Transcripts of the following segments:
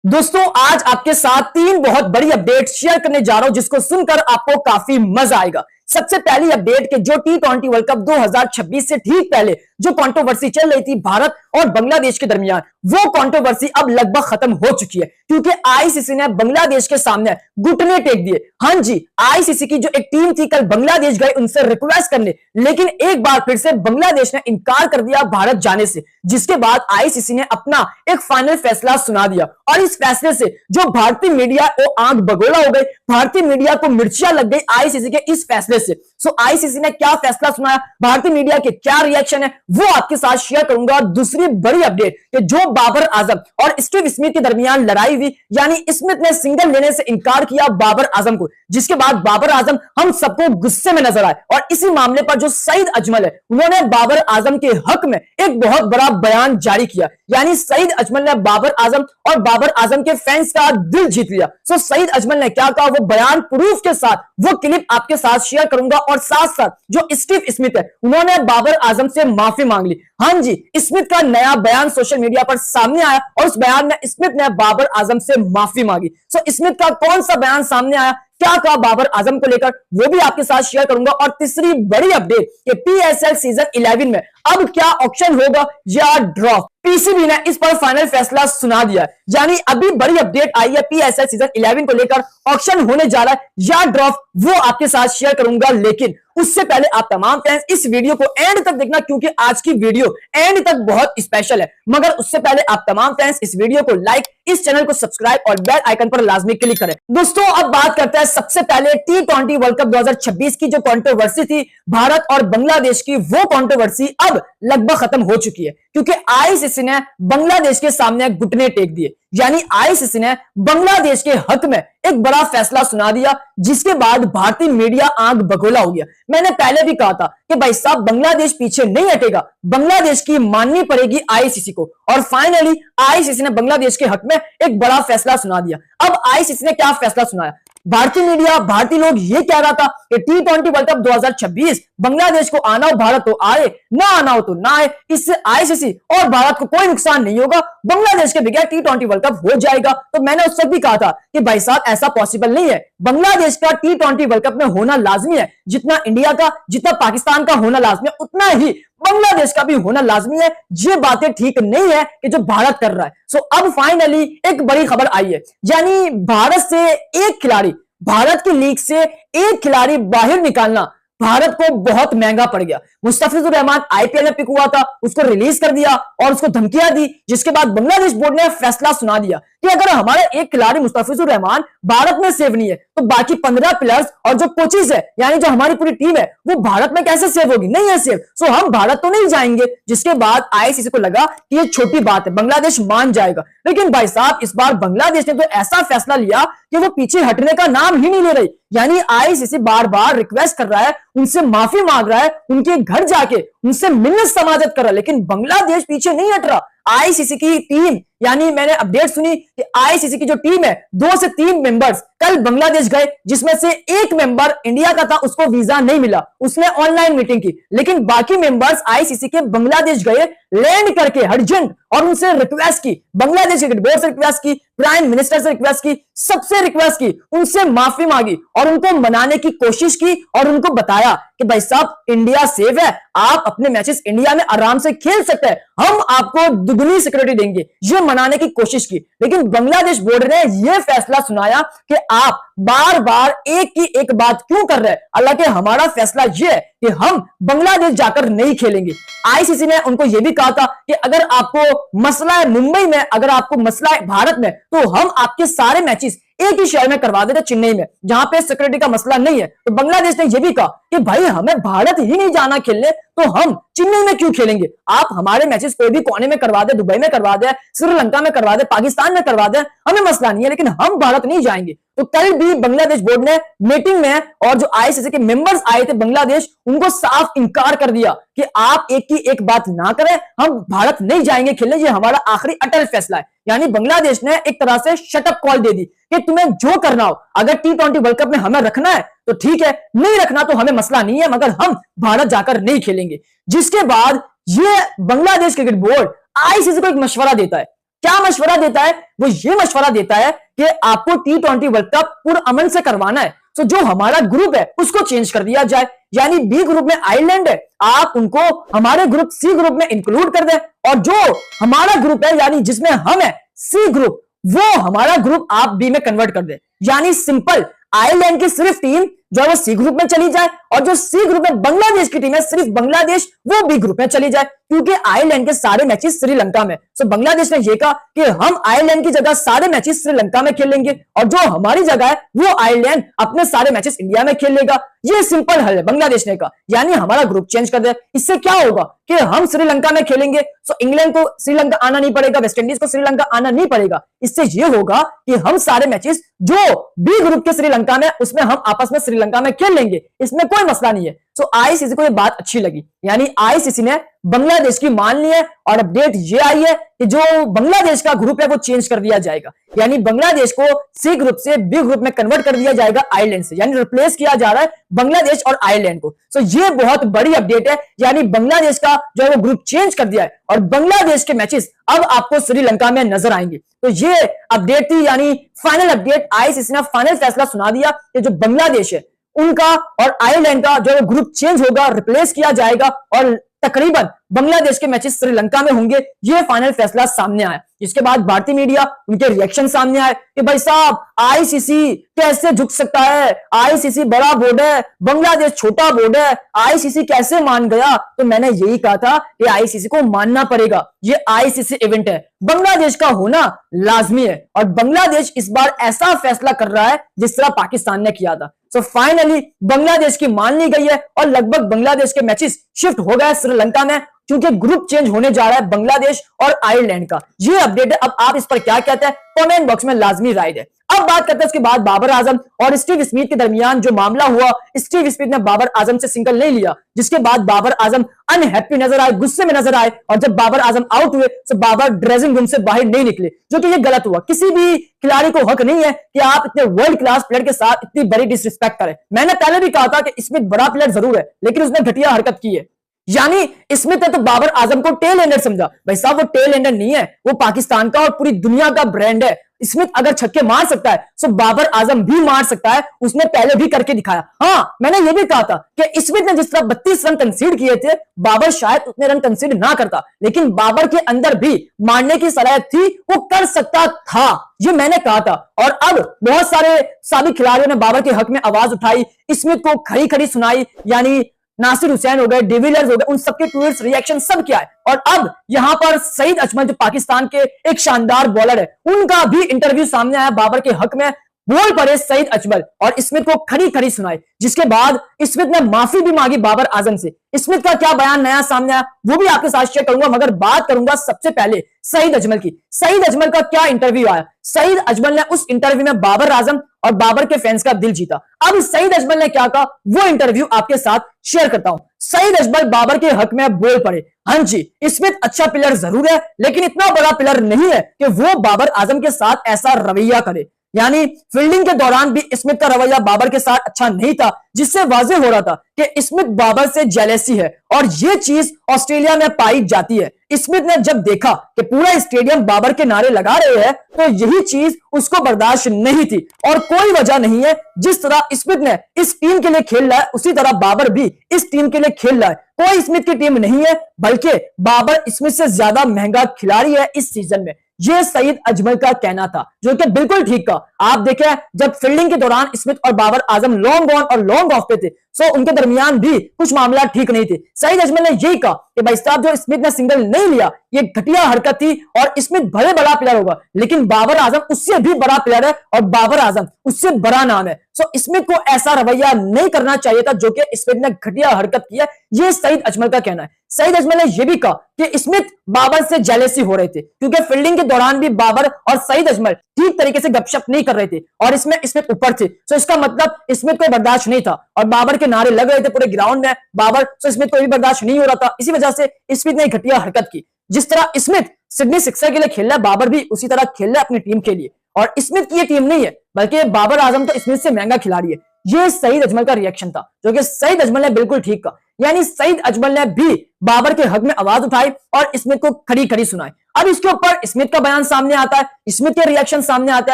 दोस्तों आज आपके साथ तीन बहुत बड़ी अपडेट शेयर करने जा रहा हूं जिसको सुनकर आपको काफी मजा आएगा। सबसे पहली अपडेट के जो T20 वर्ल्ड कप 2026 से ठीक पहले जो कंट्रोवर्सी चल रही थी भारत और बांग्लादेश के दरमियान, वो कंट्रोवर्सी अब लगभग खत्म हो चुकी है क्योंकि आईसीसी ने बांग्लादेश के सामने घुटने टेक दिए। हाँ जी, आईसीसी की जो एक टीम थी कल बांग्लादेश गए उनसे रिक्वेस्ट करने, लेकिन एक बार फिर से बांग्लादेश ने इनकार कर दिया भारत जाने से, जिसके बाद आईसीसी ने अपना एक फाइनल फैसला सुना दिया। और इस फैसले से जो भारतीय मीडिया वो आंख बगोला हो गई, भारतीय मीडिया को मिर्चियां लग गई आईसीसी के इस फैसले से। सो आईसीसी ने क्या फैसला सुनाया, भारतीय मीडिया के क्या रिएक्शन है, वो आपके साथ शेयर करूंगा। दूसरी बड़ी अपडेट कि जो बाबर आजम और स्टीव स्मिथ के दरमियान लड़ाई हुई, यानी स्मिथ ने सिंगल लेने से इनकार किया बाबर आजम को, जिसके बाद बाबर आजम हम सबको गुस्से में नजर आए। और इसी मामले पर जो सईद अजमल है उन्होंने बाबर आजम के हक में एक बहुत बड़ा बयान जारी किया, यानी सईद अजमल ने बाबर आजम और बाबर आजम के फैंस का दिल जीत लिया। सो सईद अजमल ने क्या कहा, वो बयान प्रूफ के साथ वो क्लिप आपके साथ शेयर करूंगा। और साथ साथ जो स्टीव स्मिथ है उन्होंने बाबर आजम से माफी मांग ली। हाँ जी, स्मिथ का नया बयान सोशल मीडिया पर सामने आया और उस बयान में स्मिथ ने बाबर आजम से माफी मांगी। सो स्मिथ का कौन सा बयान सामने आया, क्या कहा बाबर आजम को लेकर, वो भी आपके साथ शेयर करूंगा। और तीसरी बड़ी अपडेट कि पीएसएल सीजन 11 में अब क्या ऑक्शन होगा या ड्रॉ, पीसीबी ने इस पर फाइनल फैसला सुना दिया, यानी अभी बड़ी अपडेट आई है पीएसएल सीजन 11 को लेकर, ऑक्शन होने जा रहा है या ड्रॉप, वो आपके साथ शेयर करूंगा। लेकिन उससे पहले आप तमाम फैंस इस वीडियो को एंड तक देखना क्योंकि आज की वीडियो एंड तक बहुत स्पेशल है। मगर उससे पहले आप तमाम फैंस इस वीडियो को लाइक, इस चैनल को सब्सक्राइब और बेल आइकन पर लाजमी क्लिक करें। दोस्तों अब बात करते हैं सबसे पहले T20 वर्ल्ड कप 2026 की जो कंट्रोवर्सी थी भारत और बांग्लादेश की, वो कंट्रोवर्सी अब लगभग खत्म हो चुकी है क्योंकि आईसीसी ने बांग्लादेश के सामने घुटने टेक दिए, यानी आईसीसी ने बांग्लादेश के हक में एक बड़ा फैसला सुना दिया, जिसके बाद भारतीय मीडिया आंख बगोला हो गया। मैंने पहले भी कहा था कि भाई साहब बांग्लादेश पीछे नहीं हटेगा, बांग्लादेश की माननी पड़ेगी आईसीसी को। और फाइनली आईसीसी ने बांग्लादेश के हक में एक बड़ा फैसला सुना दिया। अब आईसीसी ने क्या फैसला सुनाया, भारतीय मीडिया, भारतीय लोग ये कह रहा था कि T20 वर्ल्ड कप 2026 बांग्लादेश को आना हो भारत तो आए, ना आना हो तो ना आए, इससे आईसीसी और भारत को कोई नुकसान नहीं होगा, बांग्लादेश के बगैर T20 वर्ल्ड कप हो जाएगा। तो मैंने उस वक्त भी कहा था कि भाई साहब ऐसा पॉसिबल नहीं है, बांग्लादेश का T20 वर्ल्ड कप में होना लाजमी है, जितना इंडिया का, जितना पाकिस्तान का होना लाजमी है, उतना ही बांग्लादेश का भी होना लाजमी है। ये बातें ठीक नहीं है कि जो भारत कर रहा है। सो अब फाइनली एक बड़ी खबर आई है, यानी भारत से एक खिलाड़ी, भारत की लीग से एक खिलाड़ी बाहर निकालना भारत को बहुत महंगा पड़ गया। मुस्तफिजुर रहमान आईपीएल में पिक हुआ था, उसको रिलीज कर दिया और उसको धमकियां दी, जिसके बाद बांग्लादेश बोर्ड ने फैसला सुना दिया कि अगर हमारा एक खिलाड़ी मुस्तफिजुर रहमान भारत में सेव नहीं है तो बाकी 15 प्लेयर्स और जो कोचेस है, यानी जो हमारी पूरी टीम है, वो भारत में कैसे सेव होगी, नहीं है सेव, सो हम भारत तो नहीं जाएंगे। जिसके बाद आईसीसी को लगा कि ये छोटी बात है, बांग्लादेश मान जाएगा। लेकिन भाई साहब इस बार बांग्लादेश ने तो ऐसा फैसला लिया कि वो पीछे हटने का नाम ही नहीं ले रही, यानी आईसीसी बार बार रिक्वेस्ट कर रहा है, उनसे माफी मांग रहा है, उनके घर जाके उनसे मिन्नत समाजत कर रहा है, लेकिन बांग्लादेश पीछे नहीं हट रहा। आईसीसी की टीम, यानी मैंने अपडेट सुनी कि आईसीसी की जो टीम है 2 से 3 मेंबर्स कल बांग्लादेश गए, जिसमें से एक मेंबर इंडिया का था, उसको वीजा नहीं मिला, उसने ऑनलाइन मीटिंग की, लेकिन बाकी मेंबर्स आईसीसी के बांग्लादेश गए, लैंड करके अर्जेंट, और उनसे रिक्वेस्ट की, बांग्लादेश क्रिकेट बोर्ड से रिक्वेस्ट की, प्राइम मिनिस्टर से रिक्वेस्ट की, सबसे रिक्वेस्ट की, उनसे माफी मांगी और उनको मनाने की कोशिश की और उनको बताया कि भाई साहब इंडिया सेफ है, आप अपने मैचेस इंडिया में आराम से खेल सकते हैं, हम आपको दुगनी सिक्योरिटी देंगे, ये मनाने की कोशिश की। लेकिन बांग्लादेश बोर्ड ने यह फैसला सुनाया कि आप बार बार एक की एक बात क्यों कर रहे हैं, हालांकि हमारा फैसला यह है कि हम बांग्लादेश जाकर नहीं खेलेंगे। आईसीसी ने उनको यह भी कहा था कि अगर आपको मसला है मुंबई में, अगर आपको मसला है भारत में, तो हम आपके सारे मैचेस एक ही शहर में करवा देते, चेन्नई में, जहां पे सिक्योरिटी का मसला नहीं है। तो बांग्लादेश ने यह भी कहा कि भाई हमें भारत ही नहीं जाना खेलने, तो हम चेन्नई में क्यों खेलेंगे, आप हमारे मैचेस कोई भी कोने में करवा दे, दुबई में करवा दे, श्रीलंका में करवा दे, पाकिस्तान में करवा दे, हमें मसला नहीं है, लेकिन हम भारत नहीं जाएंगे। तो कल भी बांग्लादेश बोर्ड ने मीटिंग में, और जो आईसीसी के मेंबर्स आए थे बांग्लादेश, उनको साफ इनकार कर दिया कि आप एक की एक बात ना करें, हम भारत नहीं जाएंगे खेलने, ये हमारा आखिरी अटल फैसला है। यानी बांग्लादेश ने एक तरह से शटअप कॉल दे दी कि तुम्हें जो करना हो, अगर T20 वर्ल्ड कप में हमें रखना है तो ठीक है, नहीं रखना तो हमें मसला नहीं है, मगर हम भारत जाकर नहीं खेलेंगे। जिसके बाद ये बांग्लादेश क्रिकेट बोर्ड आईसीसी को एक मशवरा देता है क्या मशवरा देता है? वो ये मशवरा देता है कि आपको T20 वर्ल्ड कप पुरअमन से करवाना है, तो जो हमारा ग्रुप है उसको चेंज कर दिया जाए। यानी बी ग्रुप में आयरलैंड है, आप उनको हमारे ग्रुप सी ग्रुप में इंक्लूड कर दें, और जो हमारा ग्रुप है यानी जिसमें हम है सी ग्रुप, वो हमारा ग्रुप आप बी में कन्वर्ट कर दे। यानी सिंपल, आयरलैंड की सिर्फ टीम जो है वो सी ग्रुप में चली जाए, और जो सी ग्रुप में बांग्लादेश की टीम है सिर्फ बांग्लादेश वो बी ग्रुप में चली जाए, क्योंकि आयरलैंड के सारे मैचेस श्रीलंका में। सो बांग्लादेश ने यह कहा कि हम आयरलैंड की जगह सारे मैचेस श्रीलंका में खेलेंगे, और जो हमारी जगह है वो आयरलैंड अपने सारे मैचेस इंडिया में खेल लेगा। ये सिंपल हल है बांग्लादेश ने कहा, यानी हमारा ग्रुप चेंज कर दे। इससे क्या होगा कि हम श्रीलंका में खेलेंगे, सो इंग्लैंड को श्रीलंका आना नहीं पड़ेगा, वेस्ट इंडीज को श्रीलंका आना नहीं पड़ेगा। इससे यह होगा कि हम सारे मैचेस जो बी ग्रुप के श्रीलंका में उसमें हम आपस में श्रीलंका में खेल लेंगे, इसमें कोई मसला नहीं है। सो आईसीसी को यह बात अच्छी लगी, यानी आईसीसी ने बांग्लादेश की मान ली है, और अपडेट ये आई है कि जो बांग्लादेश का ग्रुप है वो चेंज कर दिया जाएगा, यानी बांग्लादेश को सी ग्रुप से बी ग्रुप में कन्वर्ट कर दिया जाएगा आयरलैंड से, यानी रिप्लेस किया जा रहा है बांग्लादेश और आयरलैंड को। सो ये बहुत बड़ी अपडेट है, यानी बांग्लादेश का जो है वो ग्रुप चेंज कर दिया है, और बांग्लादेश के मैचेस अब आपको श्रीलंका में नजर आएंगे। तो ये अपडेट थी, यानी फाइनल अपडेट, आईसीसी ने फाइनल फैसला सुना दिया कि जो बांग्लादेश है उनका और आयरलैंड का जो ग्रुप चेंज होगा, रिप्लेस किया जाएगा, और तकरीबन बांग्लादेश के मैचेस श्रीलंका में होंगे। ये फाइनल फैसला सामने आया, जिसके बाद भारतीय मीडिया उनके रिएक्शन सामने आए कि भाई साहब आईसीसी कैसे झुक सकता है, आईसीसी बड़ा बोर्ड है, बांग्लादेश छोटा बोर्ड है, आईसीसी कैसे मान गया। तो मैंने यही कहा था कि आईसीसी को मानना पड़ेगा, ये आईसीसी इवेंट है, बांग्लादेश का होना लाजमी है, और बांग्लादेश इस बार ऐसा फैसला कर रहा है जिस तरह पाकिस्तान ने किया था। सो फाइनली बांग्लादेश की मान ली गई है, और लगभग बांग्लादेश के मैचेस शिफ्ट हो गए श्रीलंका में, क्योंकि ग्रुप चेंज होने जा रहा है बांग्लादेश और आयरलैंड का। ये अपडेट है, अब आप इस पर क्या कहते हैं कमेंट बॉक्स में लाजमी राय दें। अब बात करते हैं उसके बाद बाबर आजम और स्टीव स्मिथ के दरमियान जो मामला हुआ, स्टीव स्मिथ ने बाबर आजम से सिंगल नहीं लिया, जिसके बाद बाबर आजम अनहैप्पी नजर आए, गुस्से में नजर आए, और जब बाबर आजम आउट हुए तो बाबर ड्रेसिंग रूम से बाहर नहीं निकले, जो कि ये गलत हुआ। किसी भी खिलाड़ी को हक नहीं है कि आप इतने वर्ल्ड क्लास प्लेयर के साथ इतनी बड़ी डिसरिस्पेक्ट करें। मैंने पहले भी कहा था कि स्मिथ बड़ा प्लेयर जरूर है, लेकिन उसने घटिया हरकत की है। यानी स्मिथ ने तो बाबर आजम को टेल एंडर समझा। भाई साहब वो टेल एंडर नहीं है, वो पाकिस्तान का और पूरी दुनिया का ब्रांड है। स्मिथ अगर छक्के मार सकता है तो बाबर आजम भी मार सकता है, उसने पहले भी करके दिखाया। हाँ, मैंने ये भी कहा था कि स्मिथ ने जिस तरह 32 रन कंसीड किए थे, बाबर शायद उतने रन कंसीड ना करता, लेकिन बाबर के अंदर भी मारने की सलाहियत थी, वो कर सकता था, ये मैंने कहा था। और अब बहुत सारे साबिक खिलाड़ियों ने बाबर के हक में आवाज उठाई, स्मिथ को खड़ी खड़ी सुनाई, यानी नासिर हुसैन हो गए, डिविलियर्स हो गए, उन सबके ट्वीट्स, रिएक्शन सब क्या है। और अब यहां पर सईद अजमल जो पाकिस्तान के एक शानदार बॉलर है, उनका भी इंटरव्यू सामने आया बाबर के हक में, बोल पड़े सईद अजमल और स्मिथ को खड़ी खड़ी सुनाई, जिसके बाद स्मिथ ने माफी भी मांगी बाबर आजम से। स्मिथ का क्या बयान नया सामने आया वो भी आपके साथ शेयर करूंगा, मगर बात करूंगा सबसे पहले सईद अजमल की। सईद अजमल का क्या इंटरव्यू आया, सईद अजमल ने उस इंटरव्यू में बाबर आजम और बाबर के फैंस का दिल जीता। अब सईद अजमल ने क्या कहा वो इंटरव्यू आपके साथ शेयर करता हूं। सईद अजमल बाबर के हक में बोल पड़े, हाँ जी स्मिथ अच्छा प्लेयर जरूर है, लेकिन इतना बड़ा प्लेयर नहीं है कि वो बाबर आजम के साथ ऐसा रवैया करे। यानी फील्डिंग के दौरान भी स्मिथ का रवैया बाबर के साथ अच्छा नहीं था, जिससे वाज़ेह हो रहा था कि स्मिथ बाबर से जेलेसी है, और ये चीज ऑस्ट्रेलिया में पाई जाती है। स्मिथ ने जब देखा कि पूरा स्टेडियम बाबर के नारे लगा रहे हैं, तो यही चीज उसको बर्दाश्त नहीं थी, और कोई वजह नहीं है। जिस तरह स्मिथ ने इस टीम के लिए खेल रहा है, उसी तरह बाबर भी इस टीम के लिए खेल रहा है। कोई स्मिथ की टीम नहीं है, बल्कि बाबर स्मिथ से ज्यादा महंगा खिलाड़ी है इस सीजन में। ये सईद अजमल का कहना था, जो कि बिल्कुल ठीक था। आप देखें जब फील्डिंग के दौरान स्मिथ और बाबर आजम लॉन्ग ऑन और लॉन्ग ऑफ पे थे, सो उनके दरमियान भी कुछ मामला ठीक नहीं थे। सईद अजमल ने यही कहा कि भाई साहब जो स्मिथ ने सिंगल नहीं लिया ये घटिया हरकत थी, और स्मिथ भले बड़ा प्लेयर होगा, लेकिन बाबर आजम उससे भी बड़ा प्लेयर है, और बाबर आजम उससे बड़ा नाम है। सो स्मिथ को ऐसा रवैया नहीं करना चाहिए था जो कि स्मिथ ने घटिया हरकत की है, ये सईद अजमल का कहना है। सईद अजमल ने यह भी कहा कि स्मिथ बाबर से जेलेसी हो रहे थे, क्योंकि फील्डिंग के दौरान भी बाबर और सईद अजमल ठीक तरीके से गपशप नहीं कर रहे थे, और इसमें स्मिथ ऊपर थे। सो इसका मतलब स्मिथ को बर्दाश्त नहीं था, और बाबर के नारे लग रहे थे पूरे ग्राउंड में बाबर, सो स्मिथ को भी बर्दाश्त नहीं हो रहा था। इसी वजह से स्मिथ ने घटिया हरकत की। जिस तरह स्मिथ सिडनी सिक्सर के लिए खेल रहा है, बाबर भी उसी तरह खेल रहा है अपनी टीम के लिए, और स्मिथ की ये टीम नहीं है, बल्कि बाबर आजम तो स्मिथ से महंगा खिलाड़ी है। ये सईद अजमल का रिएक्शन था, जो कि सईद अजमल ने बिल्कुल ठीक कहा। यानी सईद अजमल ने भी बाबर के हक में आवाज उठाई और स्मिथ को खड़ी खड़ी सुनाई। अब इसके ऊपर स्मिथ का बयान सामने आता है, स्मिथ के रिएक्शन सामने आता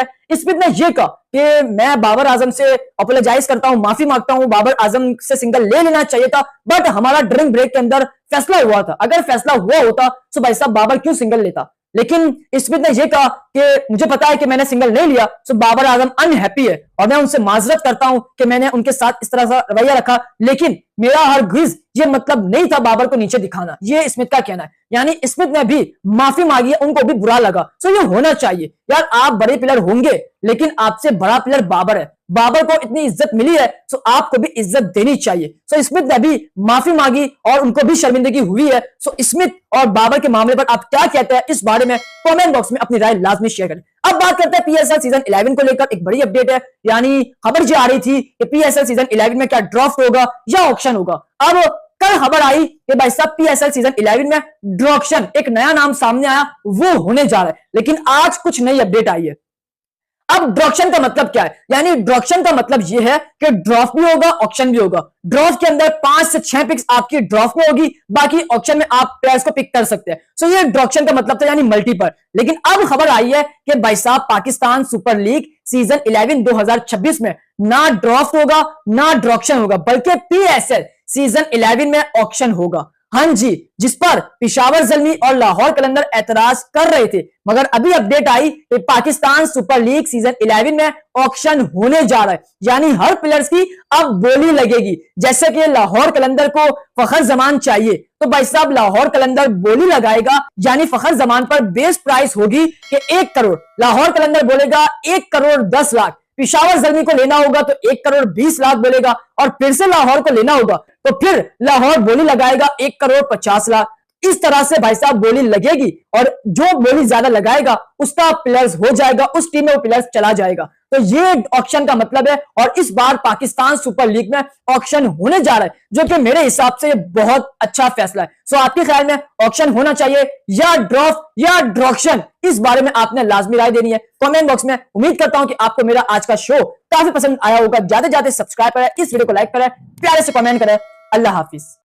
है। स्मिथ ने यह कहा कि मैं बाबर आजम से अपोलोजाइज करता हूं, माफी मांगता हूं, बाबर आजम से सिंगल ले लेना चाहिए था, बट हमारा ड्रिंक ब्रेक के अंदर फैसला हुआ था, अगर फैसला हुआ होता तो भाई साहब बाबर क्यों सिंगल लेता। लेकिन स्मिथ ने यह कहा कि मुझे पता है कि मैंने सिंगल नहीं लिया, तो बाबर आजम अनहैप्पी है और मैं उनसे माजरत करता हूं कि मैंने उनके साथ इस तरह का रवैया रखा, लेकिन मेरा हरगिज ये मतलब नहीं था बाबर को नीचे दिखाना। ये स्मिथ का कहना है। यानी स्मिथ ने भी माफी मांगी है, उनको भी बुरा लगा। सो ये होना चाहिए यार, आप बड़े प्लेयर होंगे लेकिन आपसे बड़ा प्लेयर बाबर है, बाबर को इतनी इज्जत मिली है तो आपको भी इज्जत देनी चाहिए। सो स्मिथ ने भी माफी मांगी और उनको भी शर्मिंदगी हुई है। सो स्मिथ और बाबर के मामले पर आप क्या कहते हैं इस बारे में कमेंट बॉक्स में अपनी राय लाजमी शेयर करें। अब बात करते हैं पीएसएल सीजन 11 को लेकर एक बड़ी अपडेट है। यानी खबर जो आ रही थी कि पीएसएल सीजन 11 में क्या ड्राफ्ट होगा या ऑक्शन होगा। अब कल खबर आई कि भाई साहब पीएसएल सीजन 11 में ड्रॉक्शन एक नया नाम सामने आया, वो होने जा रहा है। लेकिन आज कुछ नई अपडेट आई है। अब ड्रॉक्शन का मतलब क्या है? यानी ड्रॉक्शन का मतलब यह है कि ड्राफ्ट भी होगा, ऑक्शन भी होगा। ड्राफ्ट के अंदर 5 से 6 पिक्स आपकी ड्राफ्ट में होगी, बाकी ऑक्शन में आप प्लेयर्स को पिक कर सकते हैं। सो ये ड्रॉक्शन का मतलब था, यानी मल्टीपल। लेकिन अब खबर आई है कि भाई साहब पाकिस्तान सुपर लीग सीजन 11 2026 में ना ड्राफ्ट होगा ना ड्रॉक्शन होगा, बल्कि पीएसएल सीजन 11 में ऑक्शन होगा। हाँ जी, जिस पर पेशावर ज़ल्मी और लाहौर कलंदर एतराज कर रहे थे, मगर अभी अपडेट आई कि पाकिस्तान सुपर लीग सीजन 11 में ऑक्शन होने जा रहा है। यानी हर प्लेयर्स की अब बोली लगेगी। जैसे कि लाहौर कलंदर को फखर जमान चाहिए, तो भाई साहब लाहौर कलंदर बोली लगाएगा, यानी फखर जमान पर बेस प्राइस होगी कि 1 करोड़। लाहौर कलंदर बोलेगा 1 करोड़ 10 लाख। पेशावर ज़ल्मी को लेना होगा तो 1 करोड़ 20 लाख बोलेगा, और फिर से लाहौर को लेना होगा तो फिर लाहौर बोली लगाएगा 1 करोड़ 50 लाख। इस तरह से भाई साहब बोली लगेगी, और जो बोली ज्यादा लगाएगा उसका प्लेयर्स हो जाएगा, उस टीम में वो प्लेयर्स चला जाएगा। तो ये ऑक्शन का मतलब है, और इस बार पाकिस्तान सुपर लीग में ऑक्शन होने जा रहा है, जो कि मेरे हिसाब से बहुत अच्छा फैसला है। सो आपके ख्याल में ऑक्शन होना चाहिए या ड्राफ्ट या ड्रॉक्शन, इस बारे में आपने लाजमी राय देनी है कमेंट बॉक्स में। उम्मीद करता हूं कि आपको मेरा आज का शो काफी पसंद आया होगा। जाते जाते सब्सक्राइब करें, इस वीडियो को लाइक करें, प्यारे से कमेंट करें। अल्लाह हाफिज।